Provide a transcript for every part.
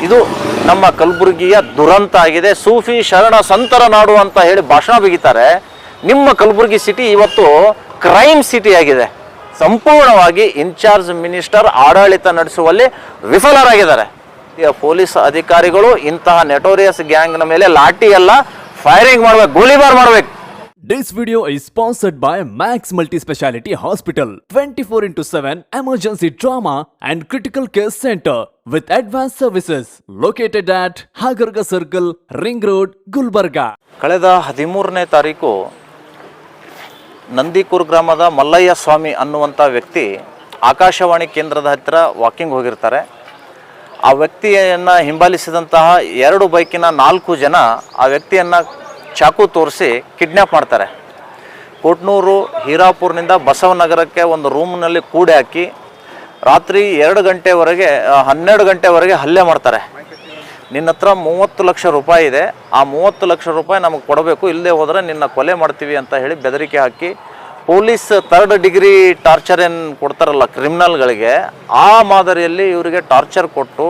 ಇದು ನಮ್ಮ ಕಲಬುರಗಿಯ ದುರಂತ ಆಗಿದೆ. ಸೂಫಿ ಶರಣ ಸಂತರ ನಾಡು ಅಂತ ಹೇಳಿ ಭಾಷಣ ಬಿಗಿತಾರೆ. ನಿಮ್ಮ ಕಲಬುರಗಿ ಸಿಟಿ ಇವತ್ತು ಕ್ರೈಮ್ ಸಿಟಿ ಆಗಿದೆ. ಸಂಪೂರ್ಣವಾಗಿ ಇನ್ಚಾರ್ಜ್ ಮಿನಿಸ್ಟರ್ ಆಡಳಿತ ನಡೆಸುವಲ್ಲಿ ವಿಫಲರಾಗಿದ್ದಾರೆ. ಪೊಲೀಸ್ ಅಧಿಕಾರಿಗಳು ಇಂತಹ ನೆಟೋರಿಯಸ್ ಗ್ಯಾಂಗ್ನ ಮೇಲೆ ಲಾಠಿ ಎಲ್ಲ ಫೈರಿಂಗ್ ಮಾಡಬೇಕು, ಗೋಲಿಬಾರ್ ಮಾಡಬೇಕು. This video is sponsored by Max Multi-Speciality Hospital, 24/7 emergency trauma and critical care center with advanced services located at Hagarga Circle, Ring Road, Gulbarga. ಕಳೆದ 13ನೇ ತಾರೀಕು ನಂದಿಕೂರ್ ಗ್ರಾಮದ ಮಲ್ಲಯ್ಯ ಸ್ವಾಮಿ ಅನ್ನುವಂಥ ವ್ಯಕ್ತಿ ಆಕಾಶವಾಣಿ ಕೇಂದ್ರದ ಹತ್ತಿರ ವಾಕಿಂಗ್ ಹೋಗಿರ್ತಾರೆ. ಆ ವ್ಯಕ್ತಿಯನ್ನು ಹಿಂಬಾಲಿಸಿದಂತಹ 2 ಬೈಕಿನ 4 ಜನ ಆ ವ್ಯಕ್ತಿಯನ್ನು ಚಾಕು ತೋರಿಸಿ ಕಿಡ್ನ್ಯಾಪ್ ಮಾಡ್ತಾರೆ. ಕೋಟ್ನೂರು ಹೀರಾಪುರ್ನಿಂದ ಬಸವನಗರಕ್ಕೆ ಒಂದು ರೂಮ್ನಲ್ಲಿ ಕೂಡಿ ಹಾಕಿ ರಾತ್ರಿ 12 ಗಂಟೆವರೆಗೆ ಹಲ್ಲೆ ಮಾಡ್ತಾರೆ. ನಿನ್ನ ಹತ್ರ 30 ಲಕ್ಷ ರೂಪಾಯಿ ಇದೆ, ಆ 30 ಲಕ್ಷ ರೂಪಾಯಿ ನಮಗೆ ಕೊಡಬೇಕು, ಇಲ್ಲದೆ ಹೋದರೆ ನಿನ್ನ ಕೊಲೆ ಮಾಡ್ತೀವಿ ಅಂತ ಹೇಳಿ ಬೆದರಿಕೆ ಹಾಕಿ ಪೊಲೀಸ್ 3rd ಡಿಗ್ರಿ ಟಾರ್ಚರ್ ಏನು ಕೊಡ್ತಾರಲ್ಲ ಕ್ರಿಮಿನಲ್ಗಳಿಗೆ, ಆ ಮಾದರಿಯಲ್ಲಿ ಇವರಿಗೆ ಟಾರ್ಚರ್ ಕೊಟ್ಟು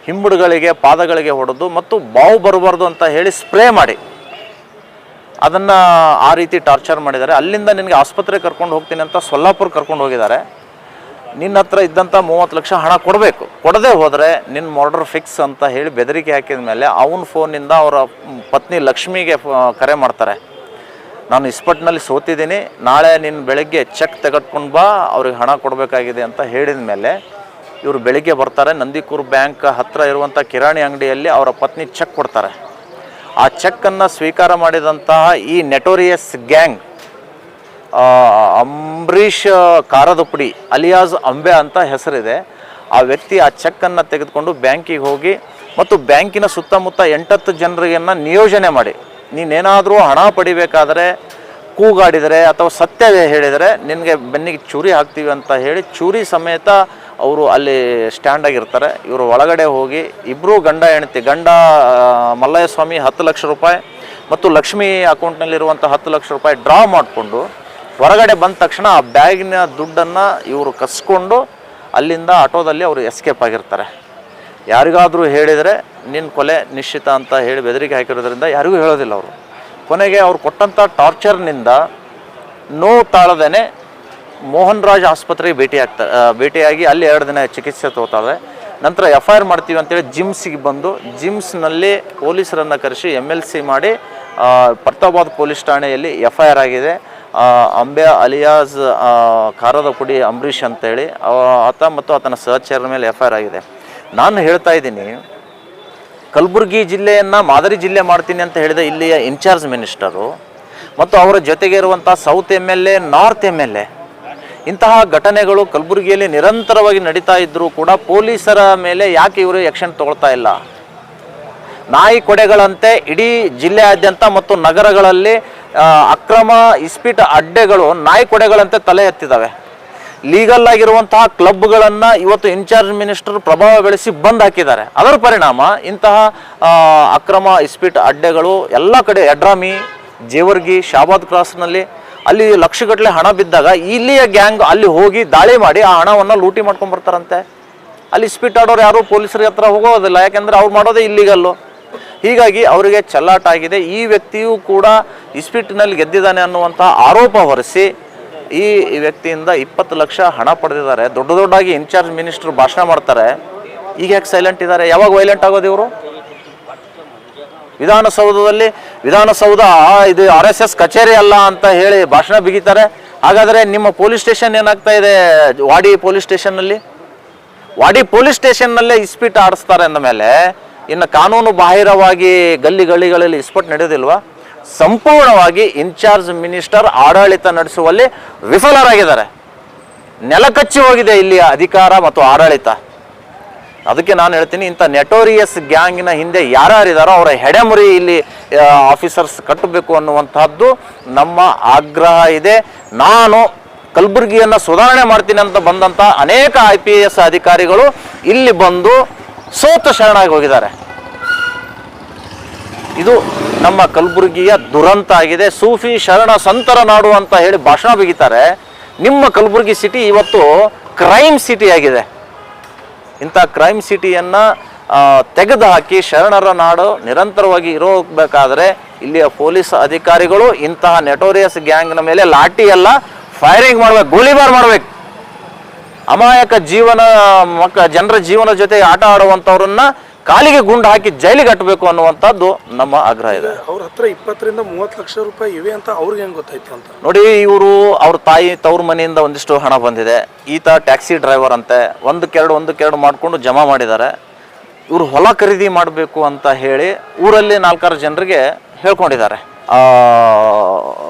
ಹಿಂಬುಡುಗಳಿಗೆ ಪಾದಗಳಿಗೆ ಹೊಡೆದು ಮತ್ತು ಬಾವು ಬರಬಾರ್ದು ಅಂತ ಹೇಳಿ ಸ್ಪ್ರೇ ಮಾಡಿ ಅದನ್ನು ಆ ರೀತಿ ಟಾರ್ಚರ್ ಮಾಡಿದ್ದಾರೆ. ಅಲ್ಲಿಂದ ನಿನಗೆ ಆಸ್ಪತ್ರೆಗೆ ಕರ್ಕೊಂಡು ಹೋಗ್ತೀನಿ ಅಂತ ಸೊಲ್ಲಾಪುರ ಕರ್ಕೊಂಡು ಹೋಗಿದ್ದಾರೆ. ನಿನ್ನ ಹತ್ರ ಇದ್ದಂಥ 30 ಲಕ್ಷ ಹಣ ಕೊಡಬೇಕು, ಕೊಡದೆ ಹೋದರೆ ನಿನ್ನ ಮರ್ಡರ್ ಫಿಕ್ಸ್ ಅಂತ ಹೇಳಿ ಬೆದರಿಕೆ ಹಾಕಿದ ಮೇಲೆ ಅವನ ಫೋನಿಂದ ಅವರ ಪತ್ನಿ ಲಕ್ಷ್ಮಿಗೆ ಕರೆ ಮಾಡ್ತಾರೆ. ನಾನು ಇಸ್ಪಟ್ನಲ್ಲಿ ಸೋತಿದ್ದೀನಿ, ನಾಳೆ ನಿನ್ನ ಬೆಳಗ್ಗೆ ಚೆಕ್ ತೆಗೆದುಕೊಂಡು ಬಾ, ಅವ್ರಿಗೆ ಹಣ ಕೊಡಬೇಕಾಗಿದೆ ಅಂತ ಹೇಳಿದ ಮೇಲೆ ಇವರು ಬೆಳಿಗ್ಗೆ ಬರ್ತಾರೆ. ನಂದಿಕೂರು ಬ್ಯಾಂಕ್ ಹತ್ತಿರ ಇರುವಂಥ ಕಿರಾಣಿ ಅಂಗಡಿಯಲ್ಲಿ ಅವರ ಪತ್ನಿ ಚೆಕ್ ಕೊಡ್ತಾರೆ. ಆ ಚೆಕ್ಕನ್ನು ಸ್ವೀಕಾರ ಮಾಡಿದಂತಹ ಈ ನೆಟೋರಿಯಸ್ ಗ್ಯಾಂಗ್ ಅಂಬರೀಷ್ ಕಾರದಪುಡಿ ಅಲಿಯಾಸ್ ಅಂಬೆ ಅಂತ ಹೆಸರಿದೆ. ಆ ವ್ಯಕ್ತಿ ಆ ಚೆಕ್ಕನ್ನು ತೆಗೆದುಕೊಂಡು ಬ್ಯಾಂಕಿಗೆ ಹೋಗಿ ಮತ್ತು ಬ್ಯಾಂಕಿನ ಸುತ್ತಮುತ್ತ 8-10 ಜನರಿಗೆನ್ನು ನಿಯೋಜನೆ ಮಾಡಿ, ನೀನೇನಾದರೂ ಹಣ ಪಡಿಬೇಕಾದರೆ ಕೂಗಾಡಿದರೆ ಅಥವಾ ಸತ್ಯ ಹೇಳಿದರೆ ನಿನಗೆ ಬೆನ್ನಿಗೆ ಚೂರಿ ಹಾಕ್ತೀವಿ ಅಂತ ಹೇಳಿ ಚೂರಿ ಸಮೇತ ಅವರು ಅಲ್ಲಿ ಸ್ಟ್ಯಾಂಡ್ ಆಗಿರ್ತಾರೆ. ಇವರು ಒಳಗಡೆ ಹೋಗಿ ಇಬ್ಬರು ಗಂಡ ಹೆಂಡತಿ, ಗಂಡ ಮಲ್ಲಯ್ಯ ಸ್ವಾಮಿ 10 ಲಕ್ಷ ರೂಪಾಯಿ ಮತ್ತು ಲಕ್ಷ್ಮಿ ಅಕೌಂಟ್ನಲ್ಲಿರುವಂಥ 10 ಲಕ್ಷ ರೂಪಾಯಿ ಡ್ರಾ ಮಾಡಿಕೊಂಡು ಹೊರಗಡೆ ಬಂದ ತಕ್ಷಣ ಆ ಬ್ಯಾಗಿನ ದುಡ್ಡನ್ನು ಇವರು ಕಸ್ಕೊಂಡು ಅಲ್ಲಿಂದ ಆಟೋದಲ್ಲಿ ಅವರು ಎಸ್ಕೇಪ್ ಆಗಿರ್ತಾರೆ. ಯಾರಿಗಾದರೂ ಹೇಳಿದರೆ ನಿನ್ನ ಕೊಲೆ ನಿಶ್ಚಿತ ಅಂತ ಹೇಳಿ ಬೆದರಿಕೆ ಹಾಕಿರೋದ್ರಿಂದ ಯಾರಿಗೂ ಹೇಳೋದಿಲ್ಲ ಅವರು. ಕೊನೆಗೆ ಅವ್ರು ಕೊಟ್ಟಂಥ ಟಾರ್ಚರ್ನಿಂದ ನೋವು ತಾಳದೇನೆ ಮೋಹನ್ ರಾಜ್ ಆಸ್ಪತ್ರೆಗೆ ಭೇಟಿಯಾಗಿ ಅಲ್ಲಿ 2 ದಿನ ಚಿಕಿತ್ಸೆ ತಗೋತಾರೆ. ನಂತರ FIR ಮಾಡ್ತೀವಿ ಅಂತೇಳಿ ಜಿಮ್ಸಿಗೆ ಬಂದು ಜಿಮ್ಸ್ನಲ್ಲಿ ಪೊಲೀಸರನ್ನು ಕರೆಸಿ MLC ಮಾಡಿ ಪ್ರತಾಪಾದ್ ಪೊಲೀಸ್ ಠಾಣೆಯಲ್ಲಿ FIR ಆಗಿದೆ. ಅಂಬೆ ಅಲಿಯಾಸ್ ಖಾರದ ಪುಡಿ ಅಂಬರೀಷ್ ಅಂತೇಳಿ ಆತ ಮತ್ತು ಆತನ ಸಹಚರರ ಮೇಲೆ FIR ಆಗಿದೆ. ನಾನು ಹೇಳ್ತಾ ಇದ್ದೀನಿ, ಕಲಬುರಗಿ ಜಿಲ್ಲೆಯನ್ನು ಮಾದರಿ ಜಿಲ್ಲೆ ಮಾಡ್ತೀನಿ ಅಂತ ಹೇಳಿದ ಇಲ್ಲಿಯ ಇನ್ಚಾರ್ಜ್ ಮಿನಿಸ್ಟರು ಮತ್ತು ಅವರ ಜೊತೆಗೆ ಇರುವಂಥ ಸೌತ್ MLA, ನಾರ್ತ್ MLA, ಇಂತಹ ಘಟನೆಗಳು ಕಲಬುರಗಿಯಲ್ಲಿ ನಿರಂತರವಾಗಿ ನಡೀತಾ ಇದ್ದರೂ ಕೂಡ ಪೊಲೀಸರ ಮೇಲೆ ಯಾಕೆ ಇವರು ಆ್ಯಕ್ಷನ್ ತಗೊಳ್ತಾ ಇಲ್ಲ? ನಾಯಿ ಕೊಡೆಗಳಂತೆ ಇಡೀ ಜಿಲ್ಲೆಯಾದ್ಯಂತ ಮತ್ತು ನಗರಗಳಲ್ಲಿ ಅಕ್ರಮ ಇಸ್ಪೀಟ್ ಅಡ್ಡೆಗಳು ನಾಯಿ ಕೊಡೆಗಳಂತೆ ತಲೆ ಎತ್ತಿದ್ದಾವೆ. ಲೀಗಲ್ ಆಗಿರುವಂತಹ ಕ್ಲಬ್ಗಳನ್ನು ಇವತ್ತು ಇನ್ಚಾರ್ಜ್ ಮಿನಿಸ್ಟರ್ ಪ್ರಭಾವ ಬೆಳೆಸಿ ಬಂದ್ ಹಾಕಿದ್ದಾರೆ. ಅದರ ಪರಿಣಾಮ ಇಂತಹ ಅಕ್ರಮ ಇಸ್ಪೀಟ್ ಅಡ್ಡೆಗಳು ಎಲ್ಲ ಕಡೆ, ಯಡ್ರಾಮಿ, ಜೇವರ್ಗಿ, ಶಾಬಾದ್ ಕ್ರಾಸ್ನಲ್ಲಿ ಅಲ್ಲಿ ಲಕ್ಷಗಟ್ಟಲೆ ಹಣ ಬಿದ್ದಾಗ ಇಲ್ಲಿಯ ಗ್ಯಾಂಗ್ ಅಲ್ಲಿ ಹೋಗಿ ದಾಳಿ ಮಾಡಿ ಆ ಹಣವನ್ನು ಲೂಟಿ ಮಾಡ್ಕೊಂಡು ಬರ್ತಾರಂತೆ. ಅಲ್ಲಿ ಇಸ್ಪೀಟ್ ಆಡೋರು ಯಾರು ಪೊಲೀಸರ ಹತ್ರ ಹೋಗೋದಿಲ್ಲ, ಯಾಕೆಂದರೆ ಅವ್ರು ಮಾಡೋದೇ ಇಲ್ಲಿಗಲ್ಲು. ಹೀಗಾಗಿ ಅವರಿಗೆ ಚಲ್ಲಾಟ ಆಗಿದೆ. ಈ ವ್ಯಕ್ತಿಯೂ ಕೂಡ ಇಸ್ಪೀಟ್ನಲ್ಲಿ ಗೆದ್ದಿದ್ದಾನೆ ಅನ್ನುವಂಥ ಆರೋಪ ಹೊರಿಸಿ ಈ ವ್ಯಕ್ತಿಯಿಂದ 20 ಲಕ್ಷ ಹಣ ಪಡೆದಿದ್ದಾರೆ. ದೊಡ್ಡದಾಗಿ ಇನ್ಚಾರ್ಜ್ ಮಿನಿಸ್ಟರ್ ಭಾಷಣ ಮಾಡ್ತಾರೆ. ಈಗ ಯಾಕೆ ಸೈಲೆಂಟ್ ಇದ್ದಾರೆ? ಯಾವಾಗ ವೈಲೆಂಟ್ ಆಗೋದು ಇವರು? ವಿಧಾನಸೌಧ ಇದು RSS ಕಚೇರಿ ಅಲ್ಲ ಅಂತ ಹೇಳಿ ಭಾಷಣ ಬಿಗಿತಾರೆ. ಹಾಗಾದರೆ ನಿಮ್ಮ ಪೊಲೀಸ್ ಸ್ಟೇಷನ್ ಏನಾಗ್ತಾ ಇದೆ? ವಾಡಿ ಪೊಲೀಸ್ ಸ್ಟೇಷನ್ನಲ್ಲೇ ಇಸ್ಪೀಟ್ ಆಡಿಸ್ತಾರೆ ಅಂದ ಮೇಲೆ ಇನ್ನು ಕಾನೂನು ಬಾಹಿರವಾಗಿ ಗಲ್ಲಿಗಳಲ್ಲಿ ಇಸ್ಪೀಟ್ ನಡೆಯೋದಿಲ್ವಾ? ಸಂಪೂರ್ಣವಾಗಿ ಇನ್ಚಾರ್ಜ್ ಮಿನಿಸ್ಟರ್ ಆಡಳಿತ ನಡೆಸುವಲ್ಲಿ ವಿಫಲರಾಗಿದ್ದಾರೆ. ನೆಲಕಚ್ಚಿ ಹೋಗಿದೆ ಇಲ್ಲಿಯ ಅಧಿಕಾರ ಮತ್ತು ಆಡಳಿತ. ಅದಕ್ಕೆ ನಾನು ಹೇಳ್ತೀನಿ, ಇಂಥ ನೆಟೋರಿಯಸ್ ಗ್ಯಾಂಗಿನ ಹಿಂದೆ ಯಾರ್ಯಾರಿದ್ದಾರೋ ಅವರ ಹೆಡೆಮುರಿ ಇಲ್ಲಿ ಆಫೀಸರ್ಸ್ ಕಟ್ಟಬೇಕು ಅನ್ನುವಂಥದ್ದು ನಮ್ಮ ಆಗ್ರಹ ಇದೆ. ನಾನು ಕಲಬುರಗಿಯನ್ನು ಸುಧಾರಣೆ ಮಾಡ್ತೀನಿ ಅಂತ ಬಂದಂಥ ಅನೇಕ IPS ಅಧಿಕಾರಿಗಳು ಇಲ್ಲಿ ಬಂದು ಸೋತು ಶರಣಾಗಿ ಹೋಗಿದ್ದಾರೆ. ಇದು ನಮ್ಮ ಕಲಬುರಗಿಯ ದುರಂತ ಆಗಿದೆ. ಸೂಫಿ ಶರಣ ಸಂತರ ನಾಡು ಅಂತ ಹೇಳಿ ಭಾಷಣ ಬಿಗಿತಾರೆ. ನಿಮ್ಮ ಕಲಬುರಗಿ ಸಿಟಿ ಇವತ್ತು ಕ್ರೈಮ್ ಸಿಟಿ ಆಗಿದೆ. ಇಂಥ ಕ್ರೈಮ್ ಸಿಟಿಯನ್ನು ತೆಗೆದು ಹಾಕಿ ಶರಣರ ನಾಡು ನಿರಂತರವಾಗಿ ಇರೋಬೇಕಾದ್ರೆ ಇಲ್ಲಿಯ ಪೊಲೀಸ್ ಅಧಿಕಾರಿಗಳು ಇಂತಹ ನೆಟೋರಿಯಸ್ ಗ್ಯಾಂಗ್ನ ಮೇಲೆ ಲಾಠಿ ಎಲ್ಲ ಫೈರಿಂಗ್ ಮಾಡ್ಬೇಕು, ಗೋಲಿಬಾರ್ ಮಾಡ್ಬೇಕು. ಅಮಾಯಕ ಜನರ ಜೀವನ ಜೊತೆ ಆಟ ಆಡುವಂಥವ್ರನ್ನ ಕಾಲಿಗೆ ಗುಂಡು ಹಾಕಿ ಜೈಲಿಗೆ ಕಟ್ಟಬೇಕು ಅನ್ನುವಂಥದ್ದು ನಮ್ಮ ಆಗ್ರಹ ಇದೆ. ಅವ್ರ ಹತ್ರ 20 ರಿಂದ 30 ಲಕ್ಷ ರೂಪಾಯಿ ಇವೆ ಅಂತ ಅವ್ರಿಗೆ ಹೆಂಗೆ ಗೊತ್ತಾಯ್ತು ಅಂತ ನೋಡಿ, ಇವರು ಅವ್ರ ತಾಯಿ ತವ್ರ ಮನೆಯಿಂದ ಒಂದಿಷ್ಟು ಹಣ ಬಂದಿದೆ. ಈತ ಟ್ಯಾಕ್ಸಿ ಡ್ರೈವರ್ ಅಂತೆ, ಒಂದಕ್ಕೆರಡು ಮಾಡಿಕೊಂಡು ಜಮಾ ಮಾಡಿದ್ದಾರೆ. ಇವರು ಹೊಲ ಖರೀದಿ ಮಾಡಬೇಕು ಅಂತ ಹೇಳಿ ಊರಲ್ಲಿ 4-6 ಜನರಿಗೆ ಹೇಳ್ಕೊಂಡಿದ್ದಾರೆ.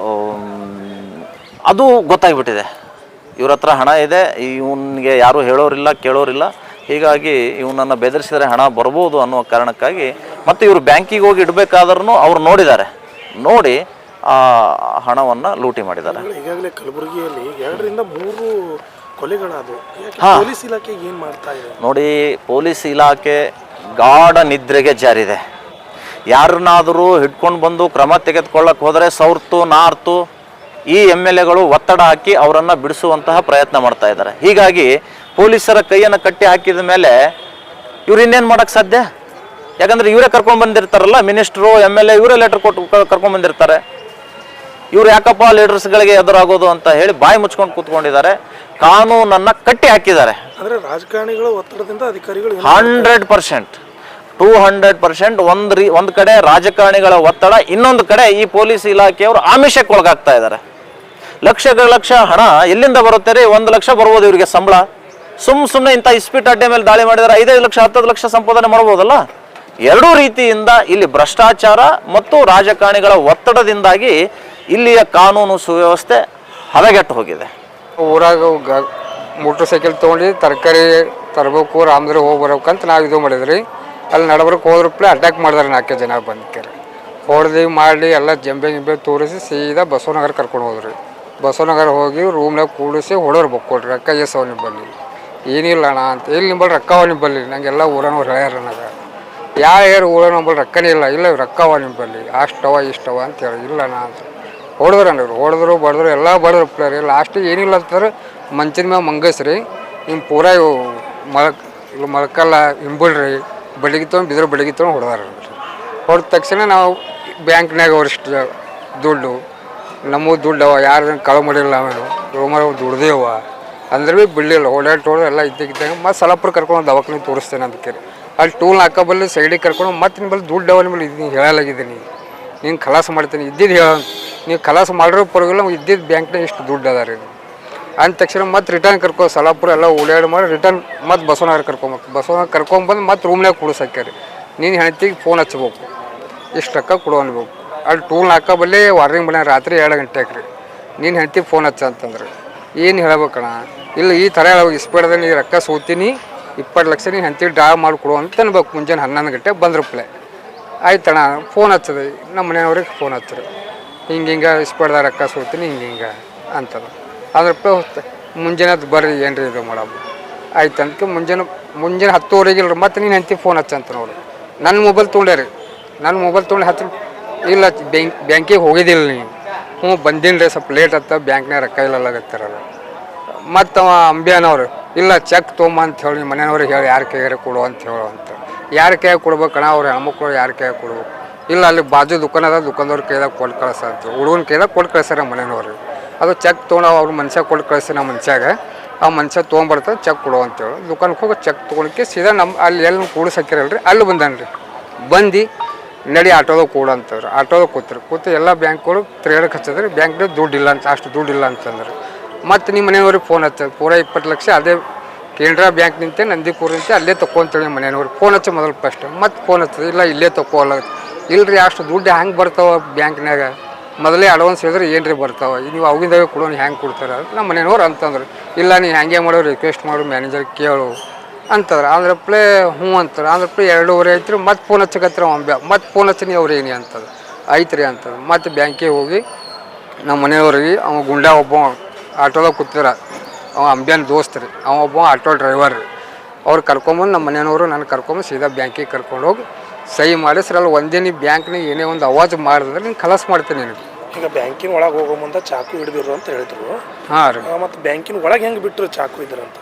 ಅದು ಗೊತ್ತಾಗ್ಬಿಟ್ಟಿದೆ, ಇವ್ರ ಹತ್ರ ಹಣ ಇದೆ, ಇವನಿಗೆ ಯಾರು ಹೇಳೋರಿಲ್ಲ ಕೇಳೋರಿಲ್ಲ, ಹೀಗಾಗಿ ಇವನನ್ನು ಬೆದರಿಸಿದರೆ ಹಣ ಬರ್ಬೋದು ಅನ್ನೋ ಕಾರಣಕ್ಕಾಗಿ ಮತ್ತು ಇವರು ಬ್ಯಾಂಕಿಗೆ ಹೋಗಿ ಇಡಬೇಕಾದ್ರೂ ಅವ್ರು ನೋಡಿದ್ದಾರೆ, ನೋಡಿ ಆ ಹಣವನ್ನು ಲೂಟಿ ಮಾಡಿದ್ದಾರೆ. ಈಗಾಗಲೇ ಕಲಬುರಗಿಯಲ್ಲಿ 2 ರಿಂದ 3 ಕೊಲೆಗಳಾದವು. ಪೊಲೀಸ್ ಇಲಾಖೆ ಏನು ಮಾಡ್ತಾ ಇದೆ ನೋಡಿ, ಪೊಲೀಸ್ ಇಲಾಖೆ ಗಾಢ ನಿದ್ರೆಗೆ ಜಾರಿದೆ. ಯಾರನ್ನಾದರೂ ಹಿಡ್ಕೊಂಡು ಬಂದು ಕ್ರಮ ತೆಗೆದುಕೊಳ್ಳಕ್ಕೆ ಹೋದರೆ ಸೌರ್ತು ನಾರ್ತು ಈ MLAಗಳು ಒತ್ತಡ ಹಾಕಿ ಅವರನ್ನು ಬಿಡಿಸುವಂತಹ ಪ್ರಯತ್ನ ಮಾಡ್ತಾ ಇದ್ದಾರೆ. ಹೀಗಾಗಿ ಪೊಲೀಸರ ಕೈಯನ್ನು ಕಟ್ಟಿ ಹಾಕಿದ ಮೇಲೆ ಇವ್ರು ಇನ್ನೇನು ಮಾಡೋಕ್ಕೆ ಸಾಧ್ಯ? ಯಾಕಂದರೆ ಇವರೇ ಕರ್ಕೊಂಡು ಬಂದಿರ್ತಾರಲ್ಲ, ಮಿನಿಸ್ಟ್ರು MLA ಇವರೇ ಲೆಟರ್ ಕೊಟ್ಟು ಕರ್ಕೊಂಡು ಬಂದಿರ್ತಾರೆ. ಇವ್ರು ಯಾಕಪ್ಪ ಲೀಡರ್ಸ್ಗಳಿಗೆ ಎದುರಾಗೋದು ಅಂತ ಹೇಳಿ ಬಾಯಿ ಮುಚ್ಕೊಂಡು ಕೂತ್ಕೊಂಡಿದ್ದಾರೆ, ಕಾನೂನನ್ನು ಕಟ್ಟಿ ಹಾಕಿದ್ದಾರೆ. ಅಂದರೆ ರಾಜಕಾರಣಿಗಳ ಒತ್ತಡದಿಂದ ಅಧಿಕಾರಿಗಳು 100%, 200%. ಒಂದು ಕಡೆ ರಾಜಕಾರಣಿಗಳ ಒತ್ತಡ, ಇನ್ನೊಂದು ಕಡೆ ಈ ಪೊಲೀಸ್ ಇಲಾಖೆಯವರು ಆಮಿಷಕ್ಕೆ ಒಳಗಾಗ್ತಾ ಇದ್ದಾರೆ. ಲಕ್ಷ ಹಣ ಎಲ್ಲಿಂದ ಬರುತ್ತೆ ರೀ? 1 ಲಕ್ಷ ಬರ್ಬೋದು ಇವರಿಗೆ ಸಂಬಳ. ಸುಮ್ಮನೆ ಇಂಥ ಇಸ್ಪೀಟ್ ಅಡ್ಡೆ ಮೇಲೆ ದಾಳಿ ಮಾಡಿದರೆ 5 ಲಕ್ಷ 10 ಲಕ್ಷ ಸಂಪಾದನೆ ಮಾಡ್ಬೋದಲ್ಲ. ಎರಡೂ ರೀತಿಯಿಂದ ಇಲ್ಲಿ ಭ್ರಷ್ಟಾಚಾರ ಮತ್ತು ರಾಜಕಾರಣಿಗಳ ಒತ್ತಡದಿಂದಾಗಿ ಇಲ್ಲಿಯ ಕಾನೂನು ಸುವ್ಯವಸ್ಥೆ ಹದಗೆಟ್ಟು ಹೋಗಿದೆ. ಊರಾಗ ಮೋಟ್ರ್ ಸೈಕಲ್ ತೊಗೊಂಡು ತರಕಾರಿ ತರಬೇಕು, ರಾಮದ್ರೆ ಹೋಗಿ ಬರ್ಬೇಕಂತ ನಾವು ಇದು ಮಾಡಿದ್ರಿ. ಅಲ್ಲಿ ನಡಬರ್ಕ್ ಹೋದ್ರಪ್ಲೆ ಅಟ್ಯಾಕ್ ಮಾಡಿದಾರೆ 4 ಜನ ಬಂದ್ಕೇರಿ. ಹೊಡೆದು ಮಾಡಿ ಎಲ್ಲ ಜಂಬೆ ತೋರಿಸಿ ಸೀದಾ ಬಸವನಗರ ಕರ್ಕೊಂಡು ಹೋದ್ರಿ. ಬಸವನಗರ ಹೋಗಿ ರೂಮ್ನಾಗ ಕೂಡಿಸಿ ಹೊಡೋರು ಬಕ್ಕೊಡ್ರಿ. ರೊಕ್ಕ ಎಸವ ನಿಂಬಲ್ಲಿ ಏನಿಲ್ಲ ಅಣ್ಣ ಅಂತ. ಎಲ್ಲಿ ನಿಂಬಲ್ಲಿ ರೊಕ್ಕವ ನಿಂಬಲ್ಲಿ? ನನಗೆಲ್ಲ ಊರನವ್ರು ಹೇಳ್ಯಾರ. ನನಗೆ ಯಾರು ಊರ ನಂಬಲ್ಲಿ ರೊಕ್ಕನೇ ಇಲ್ಲ ರೊಕ್ಕವ ನಿಂಬಲ್ಲಿ, ಅಷ್ಟವ ಇಷ್ಟವ ಅಂತ ಹೇಳಿ. ಇಲ್ಲ ಅಣ್ಣ ಅಂತ ಹೊಡೆದ್ರು ಬಡಿದ್ರು ಎಲ್ಲ ಬಡಿದ್ರು ಪ್ಲೇಯರ್. ಲಾಸ್ಟಿಗೆ ಏನಿಲ್ಲ ಅಂತಂದ್ರೆ ಮಂಚಿನ ಮ್ಯಾಗ ಮಂಗಸ್ರಿ ಹಿಂಗೆ ಪೂರ ಇವು ಮೊಳಕಲ್ಲ ಹಿಂಬಳ್ರಿ ಬಡಿಗೆ ತೊಗೊಂಡು ಬಿದ್ರು ಬಡಿಗೆ ತೊಗೊಂಡು ಹೊಡೆದಾರ. ಹೊಡೆದ ತಕ್ಷಣ ನಾವು ಬ್ಯಾಂಕ್ನಾಗ ಅವ್ರಿಷ್ಟು ದುಡ್ಡು ನಮ್ಮವು ದುಡ್ಡವ, ಯಾರು ಕಳು ಮಾಡಿಲ್ಲ, ಆಮೇಲೆ ರೋಮರ್ ದುಡ್ದೇವ ಅಂದ್ರೆ ಭೀ ಬಿಡಲಿಲ್ಲ. ಓಡಾಟೋಡು ಎಲ್ಲ ಇದ್ದಾಗ ಮತ್ತು ಸಲಪುರ ಕರ್ಕೊಂಡು ದವಾಖಾನೆ ತೋರಿಸ್ತೇನೆ ಅದಕ್ಕೆ. ಅಲ್ಲಿ ಟೂಲ್ ಹಾಕೋಬಲ್ಲಿ ಸೈಡಿಗೆ ಕರ್ಕೊಂಡು ಮತ್ತೆ ನಿಮ್ಮಲ್ಲಿ ದುಡ್ಡು ಅವ ನಿಮ್ಮಲ್ಲಿ ಇದು ಹೇಳಲಾಗಿದ್ದೀನಿ, ನೀನು ಖಲಾಸ ಮಾಡ್ತೀನಿ ಇದ್ದಿದ್ದು ಹೇಳ, ನೀವು ಖಲಾಸ ಮಾಡಿರೋ ಪರವಾಗಿಲ್ಲ, ಇದ್ದಿದ್ದು ಬ್ಯಾಂಕ್ನಾಗ ಇಷ್ಟು ದುಡ್ಡು ಅದ ರೀ ಅಂದ ತಕ್ಷಣ ಮತ್ತೆ ರಿಟರ್ನ್ ಕರ್ಕೊ ಸಲಾಪುರ ಎಲ್ಲ ಓಡಾಡಿ ಮಾಡಿ ರಿಟರ್ನ್ ಮತ್ತೆ ಬಸವನಗರ ಬಸವನಗರ ಕರ್ಕೊಂಬಂದು ಮತ್ತೆ ರೂಮ್ನಾಗ ಕುಡಿಸಾಕ್ಯಾರಿ. ನೀನು ಹೆಣ್ತಿಗೆ ಫೋನ್ ಹಚ್ಬೇಕು, ಇಷ್ಟು ರೊಕ್ಕ ಕೊಡು ಅನ್ಬೇಕು. ಅಲ್ಲಿ ಟೂಲ್ ಹಾಕೋಬಲ್ಲಿ ವಾರ್ನಿಂಗ್ ಮನೆ ರಾತ್ರಿ 2 ಗಂಟೆಗೆ ರೀ ನೀನು ಹೆಣ್ತಿಗೆ ಫೋನ್ ಹಚ್ಚ ಅಂತಂದ್ರೆ ಏನು ಹೇಳ್ಬೇಕಣ್ಣ? ಇಲ್ಲ ಈ ಥರ ಹೇಳಬೇಕು, ಸ್ಪೀಡದ ನೀ ರೊಕ್ಕ ಸೋತೀನಿ 20 ಲಕ್ಷ ನೀನು ಹೆಣ್ತಿಗೆ ಡ್ರಾ ಮಾಡಿಕೊಡು ಅಂತ ಅನ್ಬೇಕು. ಮುಂಜಾನೆ 11 ಗಂಟೆ ಬಂದ್ರಪ್ಲೆ ಆಯ್ತಣ್ಣ ಫೋನ್ ಹಚ್ಚದೆ ನಮ್ಮ ಮನೆಯವ್ರಿಗೆ ಫೋನ್ ಹಚ್ಚಿರಿ, ಹಿಂಗೆ ಸ್ಪೀಡ್ದಾಗ ರೊಕ್ಕ ಸೋತೀನಿ ಹಿಂಗೆ ಅಂತದ. ಅದ್ರಪ್ಲೆ ಮುಂಜಾನೆ ಅದು ಬರ್ರಿ ಏನ್ರಿ ಇದು ಮಾಡಮ್ಮ ಆಯ್ತು ಅಂತ ಮುಂಜಾನೆ 10:30 ಇಲ್ರಿ ಮತ್ತೆ ನೀನು ಹೆಂಡ್ತಿ ಫೋನ್ ಹಚ್ಚಂತ ನೋಡಿ. ನನ್ನ ಮೊಬೈಲ್ ತೊಗೊಂಡ್ಯಾರಿ, ನನ್ನ ಮೊಬೈಲ್ ತೊಗೊಂಡು ಹಚ್ಚ ಇಲ್ಲ ಬ್ಯಾಂಕಿಗೆ ಹೋಗಿದ್ದಿಲ್ಲ ನೀವು? ಹ್ಞೂ ಬಂದಿನಿ ರೀ, ಸ್ವಲ್ಪ ಲೇಟ್ ಆತ, ಬ್ಯಾಂಕ್ನಾಗ ರೊಕ್ಕ ಇಲ್ಲಲಾಗತ್ತಾರಲ್ಲ. ಮತ್ತು ಅವ ಅಂಬ್ಯಾನವ್ರು ಇಲ್ಲ ಚೆಕ್ ತೊಗೊಂಬ ಅಂತ ಹೇಳಿ ಮನೆಯವ್ರಿಗೆ ಹೇಳಿ ಯಾರ ಕೈಯಾರ ಕೊಡು ಅಂತ ಹೇಳೋ ಅಂತ. ಯಾರ ಕೈಯಾಗ ಕೊಡ್ಬೇಕಣ್ಣ? ಅವ್ರು ಹೆಣ್ಮಕ್ಳು ಯಾರ ಕೈಯಾಗ ಕೊಡ್ಬೇಕು? ಇಲ್ಲ ಅಲ್ಲಿ ಬಾಜು ದುಕಾನ್ ಅದ, ದುಕಾನ್ದವ್ರ ಕೈದಾಗ ಕೊಟ್ಟು ಕಳ್ಸ ಅಂತ ಹುಡುಗನ ಕೈದಾಗ ಕೊಟ್ಟು ಕಳ್ಸಾರ ಮನೆಯವ್ರಿಗೆ. ಅದು ಚೆಕ್ ತೊಗೊಂಡು ಅವ್ರು ಮನುಷ್ಯ ಕೊಟ್ಟು ಕಳಿಸಿ ನಮ್ಮ ಮನುಷ್ಯಾಗ, ಆ ಮನುಷ್ಯ ತೊಗೊಂಬರ್ತಾರೆ ಚೆಕ್ ಕೊಡು ಅಂತೇಳಿ ದುಕಾನ್ಗೆ ಹೋಗಿ ಚೆಕ್ ತೊಗೊಳಕ್ಕೆ ಸೀದಾ ನಮ್ಮ ಅಲ್ಲಿ ಎಲ್ಲಿ ಕೂಡಿಸಾಕಿರಲ್ರಿ ಅಲ್ಲಿ ಬಂದಾನ್ರಿ. ಬಂದು ನಡಿ ಆಟೋದಾಗ ಕೊಡು ಅಂತವ್ರು. ಆಟೋದಾಗ ಕೂತು ಎಲ್ಲ ಬ್ಯಾಂಕ್ಗಳು ತಿರುಗಾಡಕ್ಕೆ ಹಚ್ಚಿದ್ರೆ ಬ್ಯಾಂಕ್ನಾಗ ದುಡ್ಡು ಇಲ್ಲ ಅಂತ, ಅಷ್ಟು ದುಡ್ಡು ಇಲ್ಲ ಅಂತಂದ್ರೆ ಮತ್ತು ನಿಮ್ಮ ಮನೆಯವ್ರಿಗೆ ಫೋನ್ ಹಚ್ಚೋದು ಪೂರ 20 ಲಕ್ಷ ಅದೇ ಕೆನರಾ ಬ್ಯಾಂಕ್ ನಿಂತೆ ನಂದಿಕೂರ್ ನಿಂತೆ ಅಲ್ಲೇ ತೊಗೊಂತೇಳಿ ಮನೆಯವ್ರಿಗೆ ಫೋನ್ ಹಚ್ಚಿ ಮೊದಲು ಫಸ್ಟ್ ಮತ್ತು ಫೋನ್ ಹಚ್ಚೋದು ಇಲ್ಲ ಇಲ್ಲೇ ತೊಗೊಲ್ಲ. ಇಲ್ರಿ ಅಷ್ಟು ದುಡ್ಡು ಹೆಂಗೆ ಬರ್ತಾವೆ ಬ್ಯಾಂಕ್ನಾಗ? ಮೊದಲೇ ಅಡ್ವಾನ್ಸ್ ಹೇಳಿದ್ರೆ ಏನು ರೀ ಬರ್ತಾವೆ, ನೀವು ಅವಾಗಿಂದಾಗೆ ಕೊಡೋನು ಹೆಂಗೆ ಕೊಡ್ತಾರೆ? ನಮ್ಮ ಮನೆಯವ್ರು ಅಂತಂದ್ರೆ ಇಲ್ಲ ನೀವು ಹೆಂಗೆ ಮಾಡೋ ರಿಕ್ವೆಸ್ಟ್ ಮಾಡು ಮ್ಯಾನೇಜರ್ ಕೇಳು ಅಂತಂದ್ರೆ ಆಂಧ್ರಪ್ಲೇ ಹ್ಞೂ ಅಂತಾರೆ. ಆಂಧ್ರಪ್ಲೇ 2:30 ಐತ್ರಿ ಮತ್ತೆ ಫೋನ್ ಹಚ್ಚಕತ್ರ ಮತ್ತೆ ಫೋನ್ ಹಚ್ಚಿ ಅವ್ರು ಏನಿ ಅಂತದ ಐತ್ರಿ ಅಂತದ. ಮತ್ತು ಬ್ಯಾಂಕಿಗೆ ಹೋಗಿ ನಮ್ಮ ಮನೆಯವ್ರಿಗೆ ಅವ ಗುಂಡ ಒಬ್ಬ ಆಟೋದಾಗ ಕೂತಿರ, ಅವ ಅಂಬ್ಯಾನ ದೋಸ್ತ್ ರೀ, ಅವ ಒಬ್ಬ ಆಟೋ ಡ್ರೈವರ್ ರೀ. ಅವ್ರು ಕರ್ಕೊಂಬಂದು ನಮ್ಮ ಮನೆಯವರು ನಾನು ಕರ್ಕೊಂಬಂದು ಸೀದಾ ಬ್ಯಾಂಕಿಗೆ ಕರ್ಕೊಂಡು ಹೋಗಿ ಸಹಿ ಮಾಡಿಸ್ರಿ. ಅಲ್ಲಿ ಒಂದೇ ನೀವು ಬ್ಯಾಂಕ್ನಾಗ ಏನೇ ಒಂದು ಅವಾಜ್ ಮಾಡಿದ್ರೆ ನೀನು ಖಲಾಸ್ ಮಾಡ್ತೀನಿ ನಿನಗೆ. ಈಗ ಬ್ಯಾಂಕಿನ ಒಳಗೆ ಹೋಗೋ ಮುಂದೆ ಚಾಕು ಹಿಡಿದಿರು ಅಂತ ಹೇಳಿದ್ರು. ಹಾಂ ರೀ. ಮತ್ತು ಬ್ಯಾಂಕಿನ ಒಳಗೆ ಹೆಂಗೆ ಬಿಟ್ಟರು ಚಾಕು ಇದ್ರು ಅಂತ?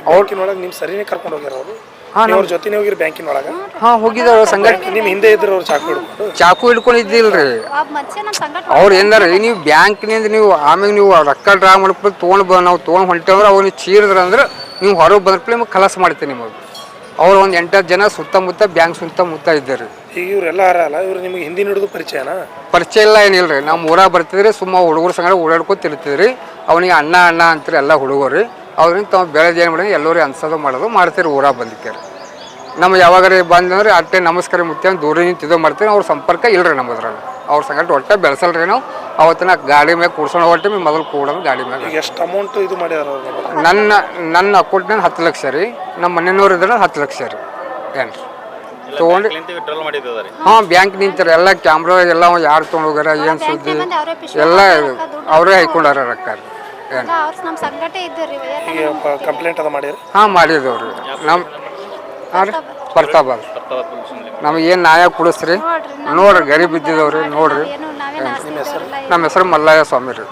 ಬ್ಯಾಂಕಿನ ಒಳಗೆ ನಿಮ್ಮ ಸರಿನೇ ಕರ್ಕೊಂಡು ಹೋಗ್ಯಾರ ಅವರು? ನೀವು ಅವ್ರ ಜೊತೆ ಹೋಗಿರಿ ಬ್ಯಾಂಕಿನ ಒಳಗ? ಹಾಂ ಹೋಗಿದ್ದವ್ರು ಸಂಘಟ ನಿಮ್ಮ ಹಿಂದೆ ಇದ್ರು ಅವ್ರು ಚಾಕು ಹಿಡ್ಕೊಂಡು? ಚಾಕು ಹಿಡ್ಕೊಂಡಿದ್ದಿಲ್ರಿ. ಅವ್ರು ಏನಾರ ನೀವು ಬ್ಯಾಂಕ್ನಿಂದ ನೀವು ಆಮೇಲೆ ನೀವು ರೊಕ್ಕ ಡ್ರಾ ಮಾಡ್ಕೊಂಡು ತೊಗೊಂಡು ನಾವು ತೊಗೊಂಡು ಹೊಂಟೇವ್ರೆ ಅವ್ರು ನೀವು ಚೀರಿದ್ರಂದ್ರೆ ನೀವು ಹೊರಗೆ ಬಂದ್ರಪ್ಲೆ ನಿಮಗೆ ಖಲಾಸ ಮಾಡ್ತೀವಿ ನಿಮಗೆ. ಅವ್ರು ಒಂದು 8-10 ಜನ ಸುತ್ತಮುತ್ತ ಬ್ಯಾಂಕ್ ಸುತ್ತಮುತ್ತ ಇದ್ದಾರೆ. ಈಗ ಇವರೆಲ್ಲ ಅಲ್ಲ, ಇವ್ರು ನಿಮಗೆ ಹಿಂದಿನ ಹಿಡಿದು ಪರಿಚಯನಾ? ಪರಿಚಯ ಇಲ್ಲ ಏನಿಲ್ಲ ರೀ. ನಮ್ಮ ಊರಾಗ ಬರ್ತಿದ್ರಿ, ಸುಮ್ಮ ಹುಡುಗರ ಸಂಗಡ ಓಡಾಡ್ಕೊತಿರ್ತಿದ್ರಿ. ಅವನಿಗೆ ಅಣ್ಣ ಅಣ್ಣ ಅಂತಾರೆ ಎಲ್ಲ ಹುಡುಗರು ರೀ. ಅವ್ರಿಂದ ತಾವು ಬೆಳೆದು ಏನು ಮಾಡಿದ್ರೆ ಎಲ್ಲರೂ ಅನ್ಸೋದು ಮಾಡೋದು ಮಾಡ್ತೀರಿ ಊರಾಗ ಬಂದಿಕ್ಕೆ. ನಮ್ಮ ಯಾವಾಗಾರ ಬಂದಂದ್ರೆ ಅಟ್ಟೆ ನಮಸ್ಕಾರ ಮುತ್ತಿ ಅಂತ ದೂರ ನಿಂತು ಇದು ಮಾಡ್ತೀವಿ. ಅವ್ರ ಸಂಪರ್ಕ ಇಲ್ಲರಿ ನಮ್ಮದ್ರಾಗ. ಅವ್ರ ಸಂಗಟ ಒಟ್ಟೆ ಬೆಳೆಸಲ್ರಿ ನಾವು. ಅವತ್ತಿನ ಗಾಡಿ ಮ್ಯಾಗ ಕೂಡ್ಸೋಣ ಹೊಟ್ಟೆ ಮೊದಲು ಕೂಡೋದು ಗಾಡಿ ಮ್ಯಾಗ. ಎಷ್ಟು ಅಮೌಂಟ್ ಇದು ಮಾಡ್ಯಾರ ಅವ್ರು? ನನ್ನ ಅಕೌಂಟ್ನಾಗ 10 ಲಕ್ಷ ರೀ. ನಮ್ಮ ಮನೆಯವ್ರು ಇದ್ರೆ 10 ಲಕ್ಷ ರೀ. ಏನು ರೀ ತೊಗೊಂಡು ಹಾಂ ಬ್ಯಾಂಕ್ ನಿಂತಾರೆ ಎಲ್ಲ ಕ್ಯಾಮ್ರಾ ಎಲ್ಲ ಯಾರು ತೊಗೊಂಡು ಹೋಗ್ಯಾರ ಏನು ಸುದ್ದಿ ಎಲ್ಲ ಅವರೇ ಹಾಕೊಂಡಾರ ರೊಕ್ಕ ರೀ. ಏನು ಕಂಪ್ಲೇಂಟ್ ಅದ ಮಾಡ್ಯಾರ? ಹಾಂ ಮಾಡಿದವ್ರಿ ನಮ್ಮ ಹಾಂ ರೀ ಬರ್ತಾಬಾರ್ದು ನಮಗೇನು ನ್ಯಾಯ ಕೊಡಿಸ್ರಿ ನೋಡ್ರಿ ಗರೀಬ್ ಇದ್ದಿದ್ದವ್ರಿ ನೋಡ್ರಿ. ನಮ್ಮ ಹೆಸರು ಮಲ್ಲಯ್ಯ ಸ್ವಾಮಿ ರೀ.